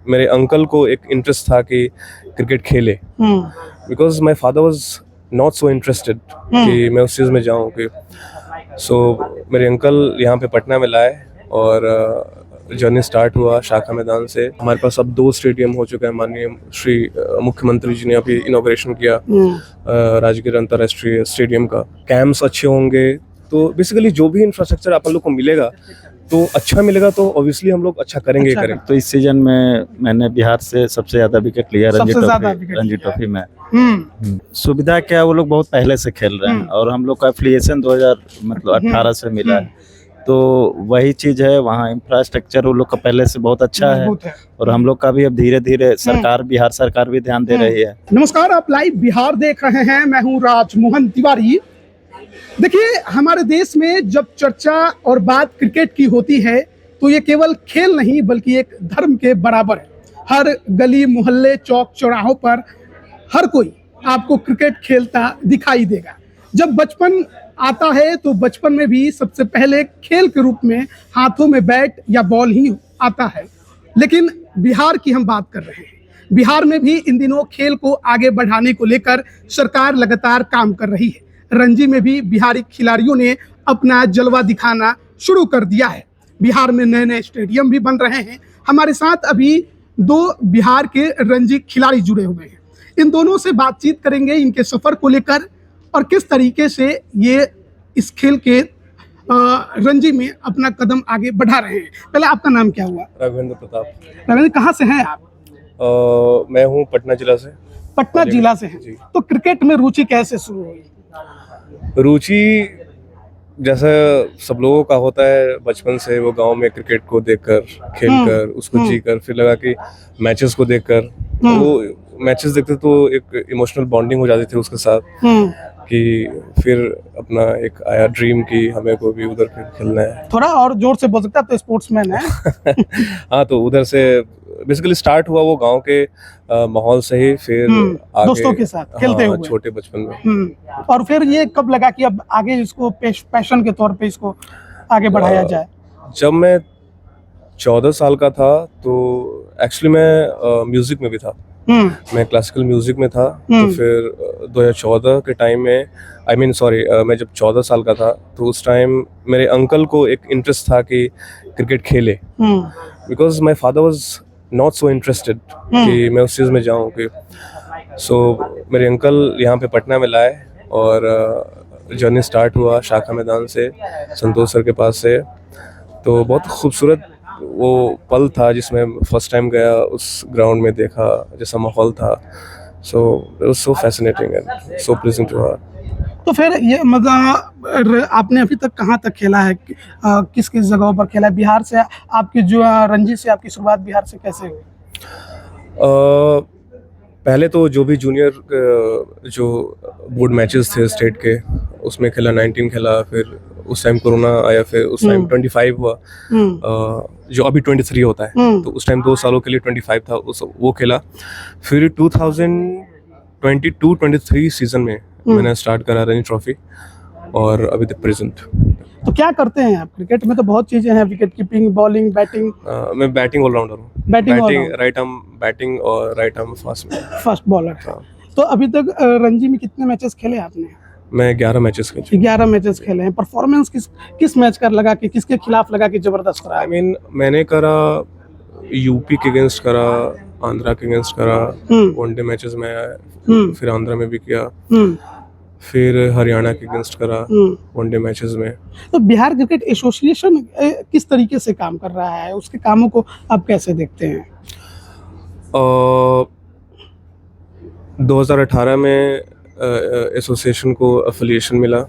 मेरे अंकल को एक इंटरेस्ट था कि क्रिकेट खेले, because my father was not so interested कि मैं उस चीज़ में जाऊँ कि मेरे अंकल यहाँ पे पटना में लाए और जर्नी स्टार्ट हुआ शाखा मैदान से। हमारे पास अब 2 स्टेडियम हो चुके हैं। माननीय श्री मुख्यमंत्री जी ने अभी इनॉग्रेशन किया राजगीर अंतर्राष्ट्रीय स्टेडियम का। कैंप्स अच्छे होंगे तो बेसिकली जो भी इंफ्रास्ट्रक्चर अपन लोग को मिलेगा तो अच्छा मिलेगा, तो ऑब्वियसली हम लोग अच्छा करेंगे ही करेंगे। तो इस सीजन में मैंने बिहार से सबसे ज्यादा विकेट लिया रणजी ट्रॉफी में। सुविधा क्या, वो लोग बहुत पहले से खेल रहे हैं और हम लोग का एफिलिएशन 2018 से मिला है, तो वही चीज है। वहाँ इंफ्रास्ट्रक्चर वो लोग का पहले से बहुत अच्छा है और हम लोग का भी अब धीरे धीरे बिहार सरकार भी ध्यान दे रही है। नमस्कार, आप लाइव बिहार देख रहे हैं। मैं हूँ राजमोहन तिवारी। देखिए, हमारे देश में जब चर्चा और बात क्रिकेट की होती है तो ये केवल खेल नहीं बल्कि एक धर्म के बराबर है। हर गली मोहल्ले चौक चौराहों पर हर कोई आपको क्रिकेट खेलता दिखाई देगा। जब बचपन आता है तो बचपन में भी सबसे पहले खेल के रूप में हाथों में बैट या बॉल ही आता है। लेकिन बिहार की हम बात कर रहे हैं। बिहार में भी इन दिनों खेल को आगे बढ़ाने को लेकर सरकार लगातार काम कर रही है। रणजी में भी बिहारी खिलाड़ियों ने अपना जलवा दिखाना शुरू कर दिया है। बिहार में नए नए स्टेडियम भी बन रहे हैं। हमारे साथ अभी 2 बिहार के रणजी खिलाड़ी जुड़े हुए हैं। इन दोनों से बातचीत करेंगे इनके सफर को लेकर और किस तरीके से ये इस खेल के रणजी में अपना कदम आगे बढ़ा रहे हैं। पहले आपका नाम क्या हुआ? राघवेंद्र प्रताप। राघवेंद्र, कहाँ से हैं आप? मैं हूँ पटना जिला से। पटना जिला से हैं। तो क्रिकेट में रुचि कैसे शुरू हुई? रुचि जैसा सब लोगों का होता है, बचपन से वो गांव में क्रिकेट को देखकर, खेलकर, उसको जीकर, फिर लगा कि मैचेस को देखकर, वो मैचेस देखते तो एक इमोशनल बॉन्डिंग हो जाती थी उसके साथ, कि फिर अपना एक आया ड्रीम कि हमें को भी उधर खेलना है। थोड़ा और जोर से बोल सकते हैं, आप तो स्पोर्ट्समैन हैं। हाँ, तो उधर से बेसिकली स्टार्ट हुआ वो गांव के माहौल से ही, फिर आगे दोस्तों के साथ खेलते हुए छोटे बचपन में। और फिर ये कब लगा कि अब आगे इसको पैशन के तौर पे इसको आगे बढ़ाया जाए? जब मैं 14 साल का था तो एक्चुअली मैं म्यूजिक में भी था। मैं क्लासिकल म्यूजिक में था। तो फिर 2014 के टाइम में मैं जब 14 साल का था तो उस टाइम मेरे अंकल को एक इंटरेस्ट था कि क्रिकेट खेले, because my father was not so interested कि मैं उस चीज़ में जाऊँ कि मेरे अंकल यहाँ पे पटना में लाए और जर्नी स्टार्ट हुआ शाखा मैदान से, संतोष सर के पास से। तो बहुत खूबसूरत वो पल था जिसमें फर्स्ट टाइम गया, उस ग्राउंड में देखा जैसा माहौल था। So it was so fascinating and so pleasing to her. तो फिर ये मतलब आपने अभी तक कहाँ तक खेला है? किस किस जगहों पर खेला है? बिहार से आपकी जो रणजी से आपकी शुरुआत बिहार से कैसे हुई? पहले तो जो भी जूनियर जो बोर्ड मैचेस थे स्टेट के, उसमें खेला, 19 खेला। फिर उस टाइम कोरोना आया, फिर उस टाइम 25 हुआ, जो अभी 23 होता है। तो उस टाइम 2 सालों के लिए 25 था, वो खेला। फिर 2022-23 सीजन में मैंने स्टार्ट करा रणजी ट्रॉफी और अभी तक प्रेजेंट। तो क्या करते हैं आप? क्रिकेट में तो बहुत चीजें हैं, विकेट कीपिंग, बॉलिंग, बैटिंग। मैं बैटिंग ऑलराउंडर हूँ। बैटिंग राइट आर्म बैटिंग और राइट आर्म फास्ट बॉलर। तो अभी तक रणजी में कितने मैचेस खेले आपने? मैं 11 मैचेस खेले। 11 मैचेस खेले हैं। परफॉर्मेंस किस मैच का लगा कि किसके खिलाफ लगा कि जबरदस्त रहा? मैंने करा यूपी के अगेंस्ट करा, आंध्रा के अगेंस्ट करा, वनडे मैचेस में आया, फिर आंध्रा में भी किया, फिर हरियाणा के अगेंस्ट करा वनडे मैचेस में। तो बिहार क्रिकेट एसोसिएशन किस तरीके से काम कर रहा है? उसके कामों को आप कैसे देखते हैं? 2018 में एसोसिएशन को एफिलिएशन मिला,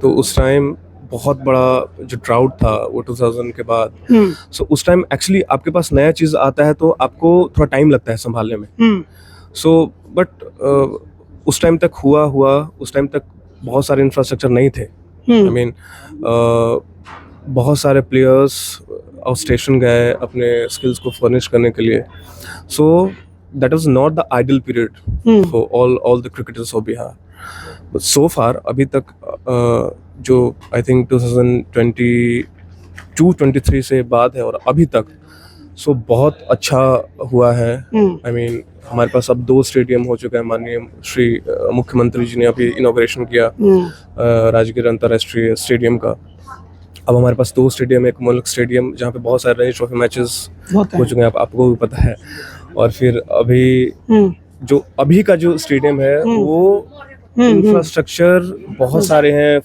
तो उस टाइम बहुत बड़ा जो ड्राउट था वो 2000 के बाद। सो उस टाइम एक्चुअली आपके पास नया चीज़ आता है तो आपको थोड़ा टाइम लगता है संभालने में। सो बट उस टाइम तक हुआ उस टाइम तक बहुत सारे इंफ्रास्ट्रक्चर नहीं थे। बहुत सारे प्लेयर्स आउट स्टेशन गए अपने स्किल्स को फर्निश करने के लिए। So that was not the ideal period for all the cricketers of Bihar. But so far अभी तक जो आई थिंक 2022-23 से बाद है और अभी तक सो बहुत अच्छा हुआ है। आई मीन हमारे पास अब 2 स्टेडियम हो चुके हैं। माननीय श्री मुख्यमंत्री जी ने अभी इनॉग्रेशन किया राजगीर अंतर्राष्ट्रीय स्टेडियम का। अब हमारे पास 2 स्टेडियम, एक मुल्क स्टेडियम जहाँ पे बहुत सारे रणजी ट्रॉफी मैचेस हो चुके हैं, आपको भी पता है। और फिर अभी जो अभी का जो स्टेडियम है वो इंफ्रास्ट्रक्चर बहुत सारे हैं,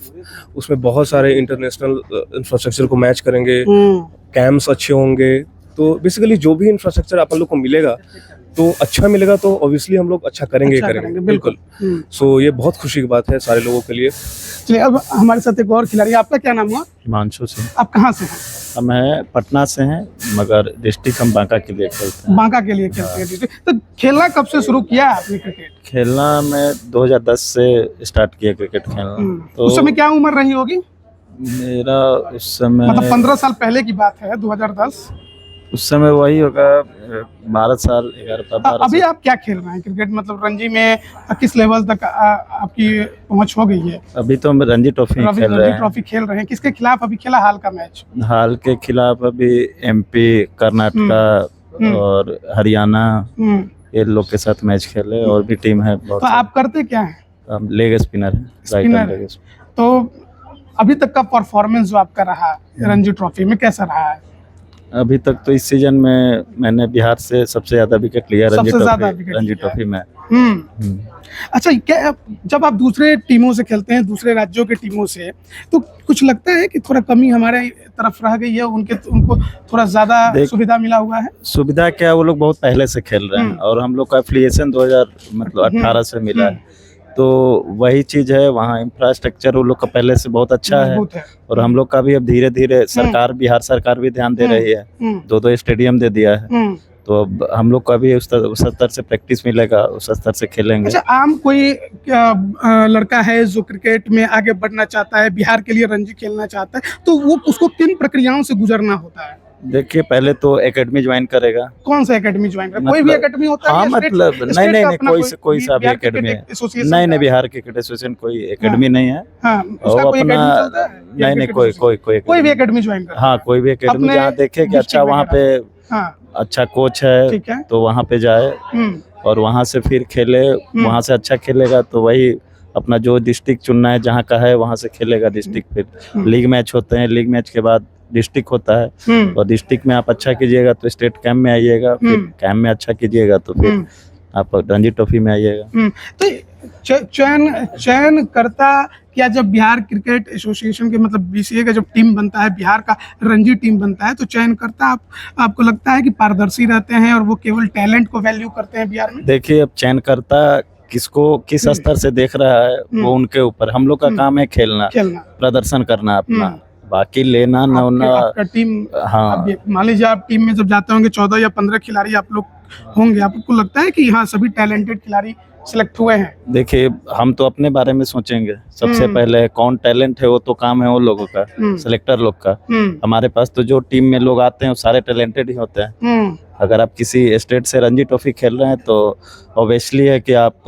उसमें बहुत सारे इंटरनेशनल इंफ्रास्ट्रक्चर को मैच करेंगे, कैंप्स अच्छे होंगे। तो बेसिकली जो भी इंफ्रास्ट्रक्चर अपन लोग को मिलेगा तो अच्छा मिलेगा, तो ऑब्वियसली हम लोग अच्छा करेंगे। बिल्कुल। सो ये बहुत खुशी की बात है सारे लोगों के लिए। चलिए, अब हमारे साथ एक और खिलाड़ी, आपका क्या नाम हुआ? हिमांशु सिंह। आप कहाँ से हैं? हम हैं पटना से हैं, मगर डिस्ट्रिक्ट हम बांका के लिए खेलते हैं। बांका के लिए खेलते हैं। तो खेलना कब से शुरू किया आपने क्रिकेट? खेलना मैं 2010 से स्टार्ट किया क्रिकेट खेलना। तो उस समय क्या उम्र रही होगी? मेरा उस समय मतलब 15 साल पहले की बात है, 2010। उस समय वही होगा 12 साल 11 अभी आप क्या खेल रहे हैं क्रिकेट? मतलब रणजी में किस लेवल तक आपकी पहुंच हो गई है? अभी तो हम रणजी ट्रॉफी खेल रहे हैं। ट्रॉफी खेल रहे हैं। किसके खिलाफ अभी खेला हाल का मैच? हाल के खिलाफ अभी MP, कर्नाटका और हरियाणा, ये लोग के साथ मैच खेले। और भी टीम है बहुत। तो आप करते क्या है? हम लेग स्पिनर है, राइट हैंड लेग स्पिनर। तो अभी तक का परफॉर्मेंस जो आपका रहा रणजी ट्रॉफी में कैसा रहा है? अभी तक तो इस सीजन में मैंने बिहार से सबसे ज्यादा विकेट लिया रणजी ट्रॉफी में। अच्छा, क्या जब आप दूसरे टीमों से खेलते हैं, दूसरे राज्यों के टीमों से, तो कुछ लगता है कि थोड़ा कमी हमारे तरफ रह गई है, उनको थोड़ा ज्यादा सुविधा मिला हुआ है? सुविधा क्या, वो लोग बहुत पहले से खेल रहे हैं और हम लोग का एफिलिएशन 2018 से मिला है। तो वही चीज है, वहाँ इंफ्रास्ट्रक्चर वो लोग का पहले से बहुत अच्छा है। और हम लोग का भी अब धीरे धीरे सरकार, बिहार सरकार भी ध्यान दे रही है, 2 स्टेडियम दे दिया है। तो अब हम लोग का भी उस स्तर से प्रैक्टिस मिलेगा, उस स्तर से खेलेंगे। अच्छा, आम कोई लड़का है जो क्रिकेट में आगे बढ़ना चाहता है, बिहार के लिए रणजी खेलना चाहता है, तो वो उसको किन प्रक्रियाओं से गुजरना होता है? देखिए, पहले तो एकेडमी ज्वाइन करेगा। कौन सा एकेडमी ज्वाइन करेगा? कोई भी एकेडमी होता है? हाँ, मतलब नहीं, कोई सा भी एकेडमी है। नहीं, बिहार क्रिकेट एसोसिएशन कोई एकेडमी नहीं है। और अपना नहीं, कोई भी एकेडमी ज्वाइन कर। हाँ, कोई भी एकेडमी जहाँ देखे कि अच्छा वहाँ पे अच्छा कोच है तो वहाँ पे जाए और वहाँ से फिर खेले। वहाँ से अच्छा खेलेगा तो वही अपना जो डिस्ट्रिक्ट चुनना है जहाँ का है वहाँ से खेलेगा डिस्ट्रिक्ट। फिर लीग मैच होते हैं, लीग मैच के बाद डिस्ट्रिक्ट होता है और डिस्ट्रिक्ट में आप अच्छा कीजिएगा तो स्टेट कैंप में आइएगा, फिर कैंप में अच्छा कीजिएगा तो फिर आप रणजी ट्रॉफी में आइएगा। तो चयन करता क्या, जब बिहार क्रिकेट एसोसिएशन के मतलब BCA का जब टीम बनता है, बिहार का रणजी टीम बनता है, तो चयन करता आपको लगता है कि पारदर्शी रहते हैं और वो केवल टैलेंट को वैल्यू करते हैं बिहार में? देखिए, अब चयन करता किसको किस स्तर से देख रहा है वो उनके ऊपर। हम लोग का काम है खेलना, प्रदर्शन करना अपना, बाकी लेना ना होना। आपका टीम, हाँ, मान लीजिए आप टीम में जब जाते होंगे 14 या 15 खिलाड़ी आप लोग होंगे, आपको लगता है कि हाँ सभी टैलेंटेड खिलाड़ी सिलेक्ट हुए हैं? देखिए, हम तो अपने बारे में सोचेंगे सबसे पहले, कौन टैलेंट है वो तो काम है वो लोगों का, सिलेक्टर लोग का। हमारे पास तो जो टीम में लोग आते हैं वो सारे टैलेंटेड ही होते हैं। अगर आप किसी स्टेट से रणजी ट्रॉफी खेल रहे हैं तो ऑब्वियसली है कि आप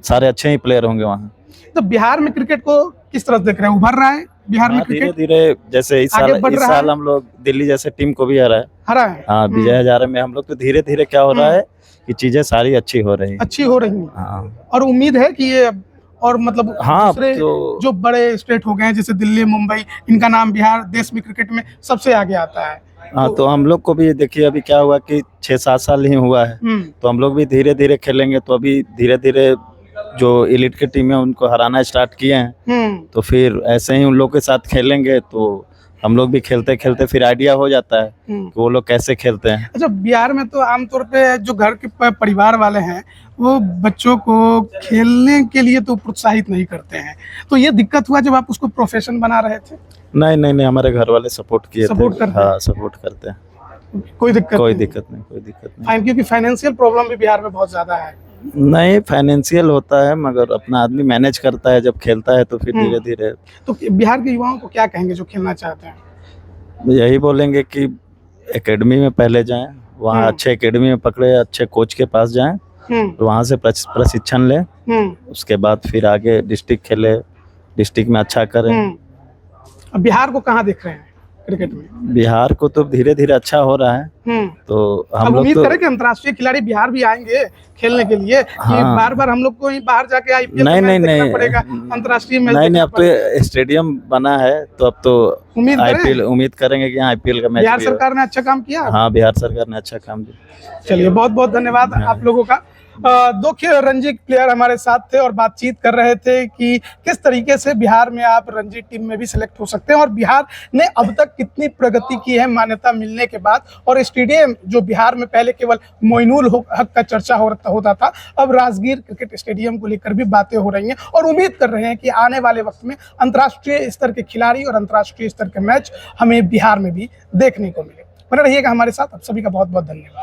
सारे अच्छे ही प्लेयर होंगे वहाँ। तो बिहार में क्रिकेट को किस तरह देख रहे हैं? उभर रहा है बिहार में क्रिकेट धीरे धीरे? जैसे इस साल हम लोग दिल्ली जैसे टीम को भी हरा है। हाँ, विजय हजारे में हम लोग तो धीरे धीरे क्या हो रहा है कि चीजें सारी अच्छी हो रही हैं। हाँ। और उम्मीद है कि ये और मतलब दूसरे जो बड़े स्टेट हो गए हैं जैसे दिल्ली, मुंबई, इनका नाम बिहार देश में क्रिकेट में सबसे आगे आता है। हाँ, तो हम लोग को भी देखिए अभी क्या हुआ कि 6-7 साल ही हुआ है, तो हम लोग भी धीरे धीरे खेलेंगे। तो अभी धीरे धीरे जो एलिट की टीम है उनको हराना स्टार्ट किए हैं, तो फिर ऐसे ही उन लोग के साथ खेलेंगे तो हम लोग भी खेलते खेलते फिर आइडिया हो जाता है कि वो लोग कैसे खेलते हैं। अच्छा, बिहार में तो आमतौर पे जो घर के परिवार वाले हैं वो बच्चों को खेलने के लिए तो प्रोत्साहित नहीं करते हैं, तो ये दिक्कत हुआ जब आप उसको प्रोफेशन बना रहे थे? नहीं, हमारे घर वाले सपोर्ट किए थे। हाँ, सपोर्ट करते हैं। कोई दिक्कत नहीं। क्योंकि फाइनेंशियल प्रॉब्लम भी बिहार में बहुत ज्यादा है। नहीं, फाइनेंशियल होता है मगर अपना आदमी मैनेज करता है, जब खेलता है तो फिर धीरे धीरे। तो बिहार के युवाओं को क्या कहेंगे जो खेलना चाहते हैं? यही बोलेंगे कि एकेडमी में पहले जाएं, वहाँ अच्छे एकेडमी में पकड़े, अच्छे कोच के पास जाएं, तो वहाँ से प्रशिक्षण लें, उसके बाद फिर आगे डिस्ट्रिक्ट खेले, डिस्ट्रिक्ट में अच्छा करें। बिहार को कहाँ देख रहे हैं? क्रिकेट में? बिहार को तो धीरे धीरे अच्छा हो रहा है, तो हम अब लोग उम्मीद तो करें कि अंतर्राष्ट्रीय खिलाड़ी बिहार भी आएंगे खेलने के लिए, कि हाँ। बार बार हम लोग को ही बाहर जाके आईपीएल नहीं नहीं देखना नहीं पड़ेगा, अंतर्राष्ट्रीय मैच नहीं नहीं, देखना अब पड़ेगा। तो स्टेडियम बना है, तो अब तो उम्मीद करें? आईपीएल उम्मीद करेंगे कि आईपीएल का मैच बिहार भी हो। सरकार ने अच्छा काम किया। हाँ, बिहार सरकार ने अच्छा काम किया। चलिए, बहुत बहुत धन्यवाद आप लोगों का। दो रणजी प्लेयर हमारे साथ थे और बातचीत कर रहे थे कि किस तरीके से बिहार में आप रणजी टीम में भी सिलेक्ट हो सकते हैं और बिहार ने अब तक कितनी प्रगति की है मान्यता मिलने के बाद। और स्टेडियम जो बिहार में पहले केवल मोइनुल हक का चर्चा होता था, अब राजगीर क्रिकेट स्टेडियम को लेकर भी बातें हो रही हैं और उम्मीद कर रहे हैं कि आने वाले वक्त में अंतर्राष्ट्रीय स्तर के खिलाड़ी और अंतर्राष्ट्रीय स्तर के मैच हमें बिहार में भी देखने को मिले। बने रहिएगा हमारे साथ। आप सभी का बहुत बहुत धन्यवाद।